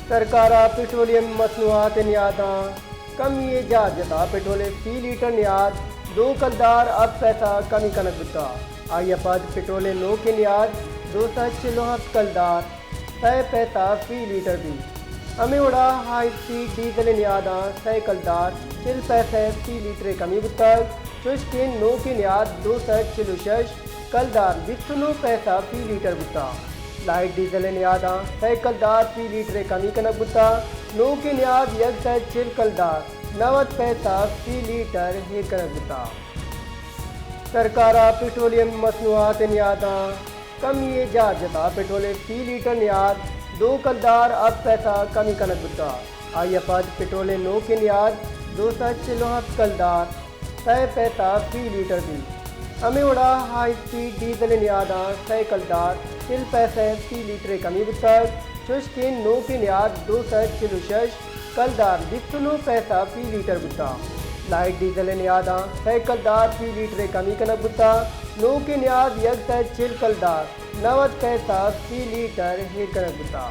सरकारा पेट्रोलियम मसनूआत नियादा कमी जाता पेट्रोल फी लीटर नियाद दो कलदार अब पैसा कमी कनक बुता आइया पद पेट्रोल नो के नियाद 206 कलदार तय पैसा फी लीटर भी हमें उड़ा हाई स्पीड डीजल नियादा 100 कलदार 6 पैसे फी लीटर कमी बुता चुश्किन नो के नियाद 246 कलदार 29 पैसा फी लीटर बुता लाइट डीजल नियादा 100 कलदार फी लीटर कमी कनक बुता नो के नियाद 106 कलदार 90 पैसा फी लीटर हे कनक बुता सरकारा पेट्रोलियम मसनूआत नियादा कमी जाता पेट्रोल फी लीटर नियाद 2 कलदार अब पैसा कमी कनक बुता आइया पद पेट्रोल नो के नियाद 246 कलदार तय पैसा फी लीटर भी हमें उड़ा हाई स्पीड डीजल नियादा 100 कलदार 6 पैसे फी लीटर कमी बुता चुश्किन नो की नियाद 246 कलदार 29 पैसा फी लीटर बुता लाइट डीजल नियादा 100 कलदार फी लीटर कमी कनक बुता नो की नियाद 106 कलदार 90 पैसा फी लीटर हे कनक बुता।